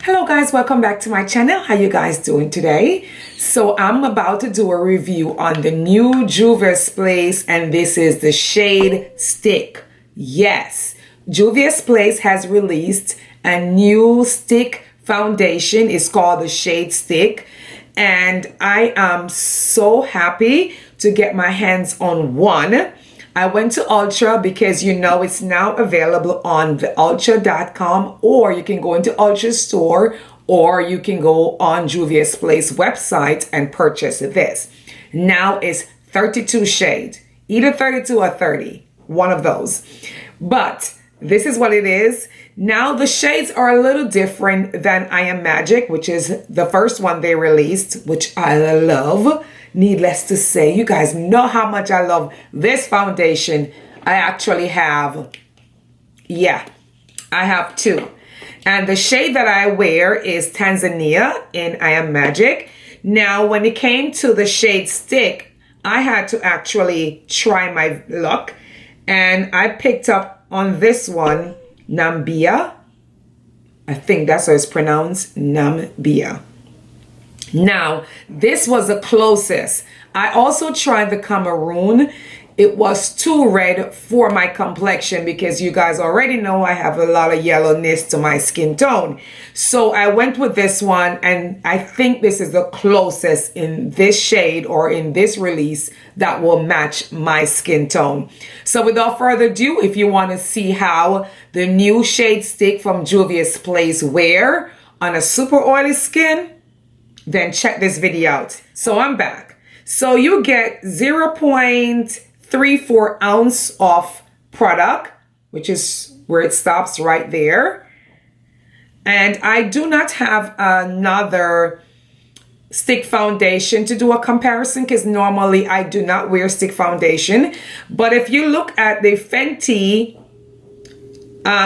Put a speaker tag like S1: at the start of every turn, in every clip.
S1: Hello guys, welcome back to my channel. How you guys doing today? So I'm about to do a review on the new Juvia'S Place, and this is the shade stick. Yes, Juvia'S Place has released a new stick foundation. It's called the shade stick, and I am so happy to get my hands on one. I went to Ultra because you know it's now available on the ultra.com, or you can go into Ultra store, or you can go on Juvia'S Place website and purchase this. Now it's 32 shades, either 32 or 30, one of those. But this is what it is. Now the shades are a little different than I Am Magic, which is the first one they released, which I love. Needless to say, you guys know how much I love this foundation. I actually have, I have two. And the shade that I wear is Tanzania in I Am Magic. Now, when it came to the shade stick, I had to actually try my luck. And I picked up on this one, Nambia. I think that's how it's pronounced, Nambia. Now, this was the closest. I also tried the Cameroon. It was too red for my complexion because you guys already know I have a lot of yellowness to my skin tone. So I went with this one, and I think this is the closest in this shade or in this release that will match my skin tone. So without further ado, if you want to see how the new shade stick from Juvia'S Place wear on a super oily skin, then check this video out. So I'm back. So you get 0.34 ounce of product, which is where it stops right there. And I do not have another stick foundation to do a comparison because normally I do not wear stick foundation. But if you look at the Fenty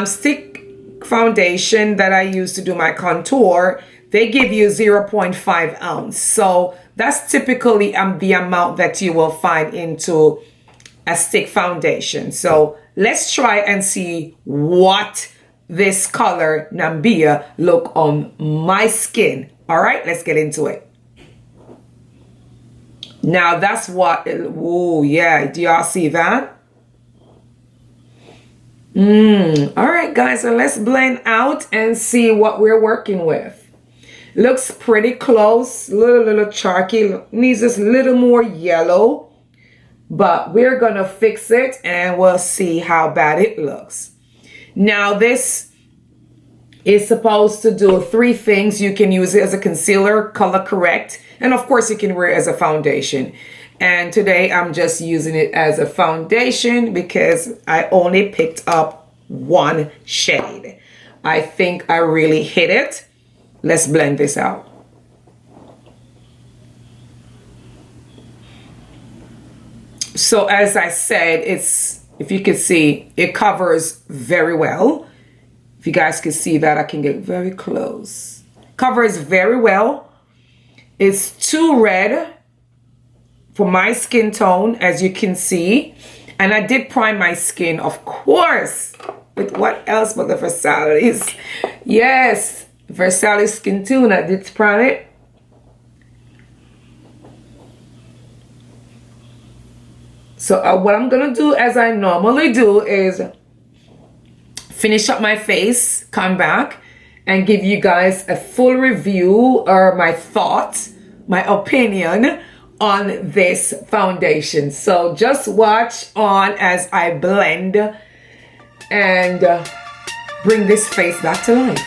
S1: stick foundation that I use to do my contour, they give you 0.5 ounce. So that's typically the amount that you will find into a stick foundation. So let's try and see what this color Nambia look on my skin. All right, let's get into it. Now that's what, oh yeah, do y'all see that? All right guys, so let's blend out and see what we're working with. Looks pretty close, little chalky, needs just a little more yellow, but we're gonna fix it and we'll see how bad it looks. Now this is supposed to do three things. You can use it as a concealer, color correct, and of course you can wear it as a foundation. And today I'm just using it as a foundation because I only picked up one shade. I think I really hit it. Let's blend this out. So as I said, it's, if you can see, it covers very well. If you guys can see that, I can get very close. Covers very well. It's too red for my skin tone, as you can see. And I did prime my skin, of course, with what else but the Versailles. Yes. Versailles skin tone, I did prime it. So what I'm gonna do, as I normally do, is finish up my face, come back, and give you guys a full review or my thoughts, my opinion on this foundation. So just watch on as I blend and bring this face back to life.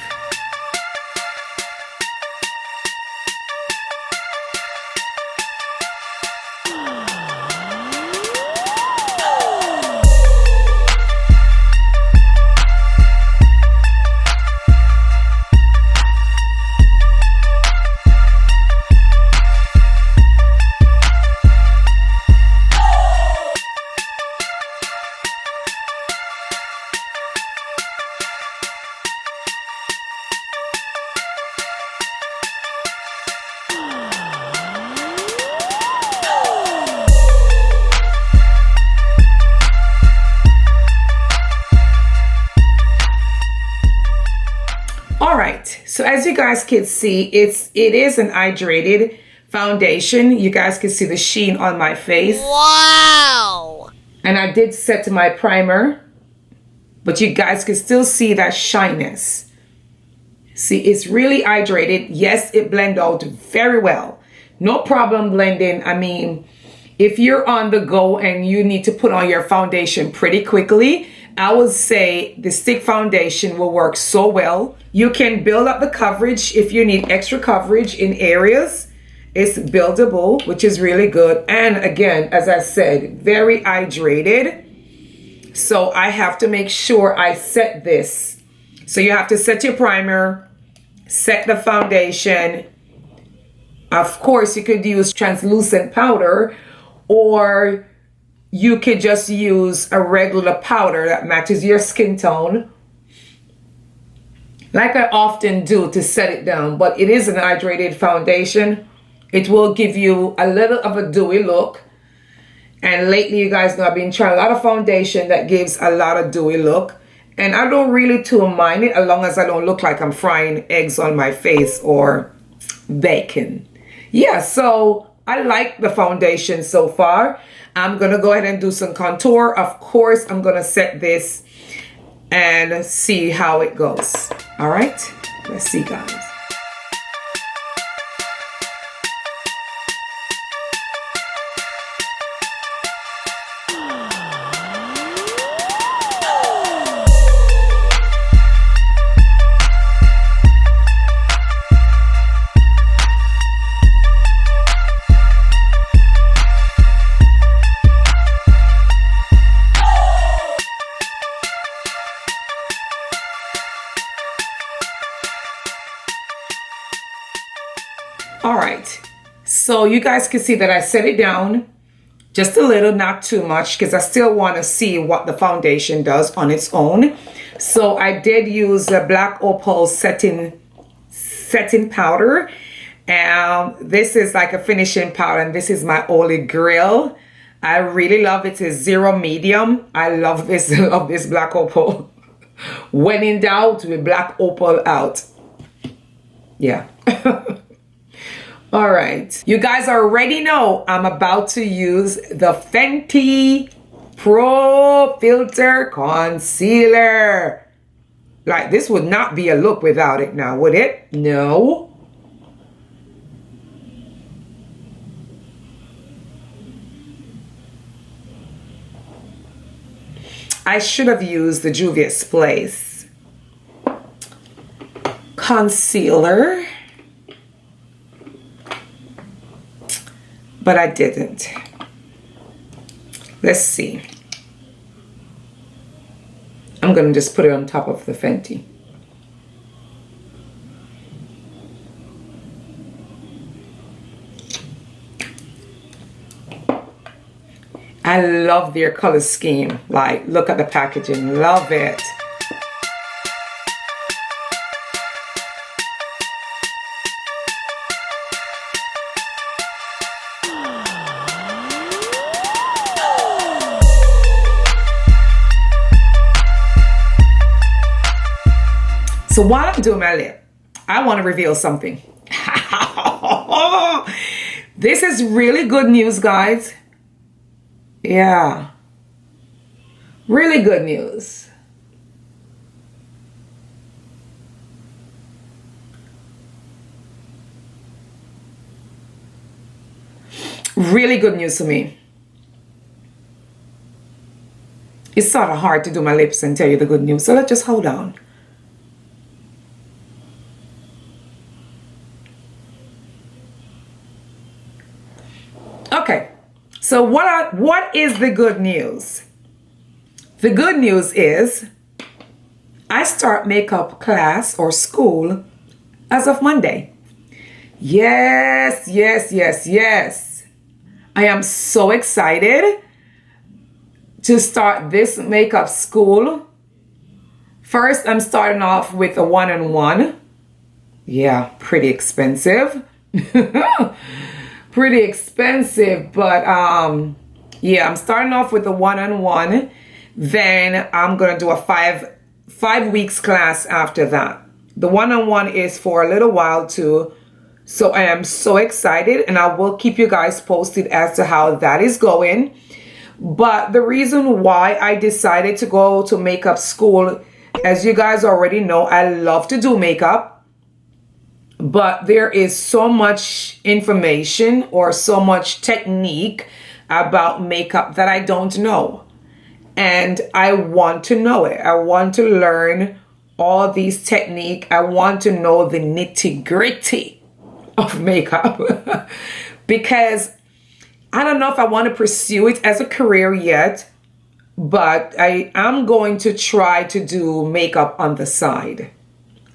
S1: All right, so as you guys can see, it is an hydrated foundation. You guys can see the sheen on my face.
S2: Wow!
S1: And I did set my primer, but you guys can still see that shyness. See, it's really hydrated. Yes, it blends out very well. No problem blending. I mean, if you're on the go and you need to put on your foundation pretty quickly, I would say the stick foundation will work so well. You can build up the coverage if you need extra coverage in areas. It's buildable, which is really good. And again, as I said, very hydrated. So I have to make sure I set this. So you have to set your primer, set the foundation. Of course, you could use translucent powder, or you could just use a regular powder that matches your skin tone, like I often do to set it down. But it is an hydrated foundation. It will give you a little of a dewy look. And lately, you guys know I've been trying a lot of foundation that gives a lot of dewy look. And I don't really too mind it as long as I don't look like I'm frying eggs on my face or bacon. Yeah, so I like the foundation so far. I'm going to go ahead and do some contour. Of course, I'm going to set this and see how it goes. All right, let's see, guys. All right, so you guys can see that I set it down just a little, not too much, because I still want to see what the foundation does on its own. So I did use a Black Opal setting powder, and this is like a finishing powder, and this is my Holy Grail. I really love it. It's zero medium. I love this. I love this Black Opal. When in doubt, with Black Opal out. Yeah. All right, you guys already know I'm about to use the Fenty Pro Filter Concealer. Like, this would not be a look without it now, would it? No. I should have used the Juvia'S concealer, but I didn't. Let's see. I'm gonna just put it on top of the Fenty. I love their color scheme. Like, look at the packaging, love it. So while I'm doing my lip, I want to reveal something. This is really good news, guys. Yeah. Really good news. Really good news to me. It's sort of hard to do my lips and tell you the good news, so let's just hold on. Okay, so what is the good news? The good news is I start makeup class or school as of Monday. Yes, yes, yes, yes. I am so excited to start this makeup school. First, I'm starting off with a one-on-one. Yeah, pretty expensive. Pretty expensive, but yeah, I'm starting off with the one-on-one. Then I'm gonna do a five weeks class after that. The one-on-one is for a little while too. So I am so excited, and I will keep you guys posted as to how that is going. But the reason why I decided to go to makeup school, as you guys already know, I love to do makeup. But there is so much information or so much technique about makeup that I don't know. And I want to know it. I want to learn all these techniques. I want to know the nitty-gritty of makeup. Because I don't know if I want to pursue it as a career yet, but I am going to try to do makeup on the side.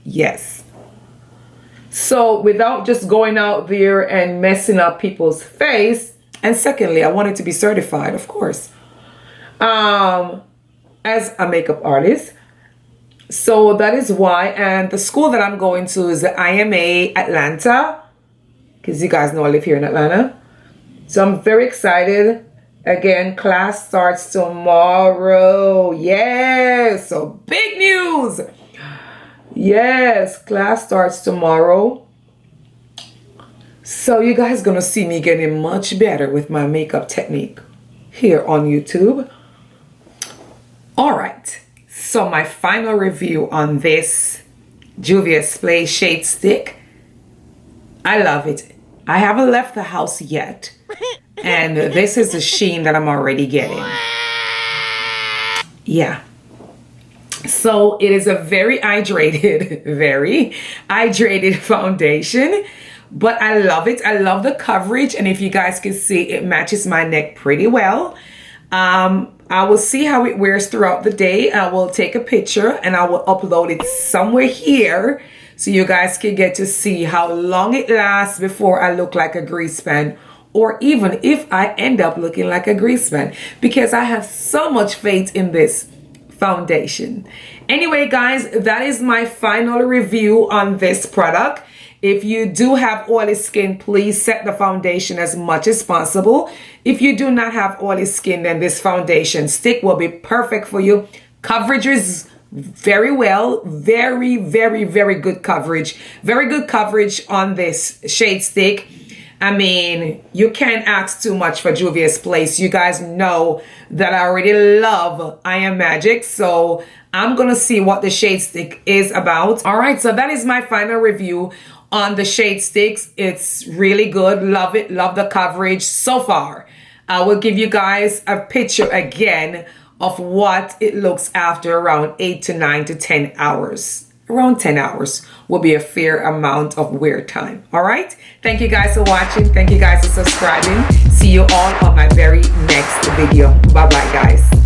S1: Yes. So without just going out there and messing up people's face, and secondly, I wanted to be certified, of course, as a makeup artist. So that is why. And the school that I'm going to is the IMA Atlanta, because you guys know I live here in Atlanta. So I'm very excited. Again, class starts tomorrow. Yes, so big news. Yes, class starts tomorrow. So you guys gonna see me getting much better with my makeup technique here on YouTube. All right, so my final review on this Juvia'S Play Shade Stick. I love it. I haven't left the house yet. And this is the sheen that I'm already getting. Yeah. So it is a very hydrated foundation. But I love it. I love the coverage. And if you guys can see, it matches my neck pretty well. I will see how it wears throughout the day. I will take a picture and I will upload it somewhere here so you guys can get to see how long it lasts before I look like a grease pan, or even if I end up looking like a grease pan, because I have so much faith in this foundation. Anyway, guys, that is my final review on this product. If you do have oily skin, please set the foundation as much as possible. If you do not have oily skin, then this foundation stick will be perfect for you. Coverage is very well. Very good coverage. Very good coverage on this shade stick. I mean, you can't ask too much for Juvia'S Place. You guys know that I already love I Am Magic. So I'm going to see what the shade stick is about. All right, so that is my final review on the shade sticks. It's really good. Love it. Love the coverage so far. I will give you guys a picture again of what it looks after around 8 to 9 to 10 hours. Around 10 hours will be a fair amount of wear time. All right. Thank you guys for watching. Thank you guys for subscribing. See you all on my very next video. Bye-bye, guys.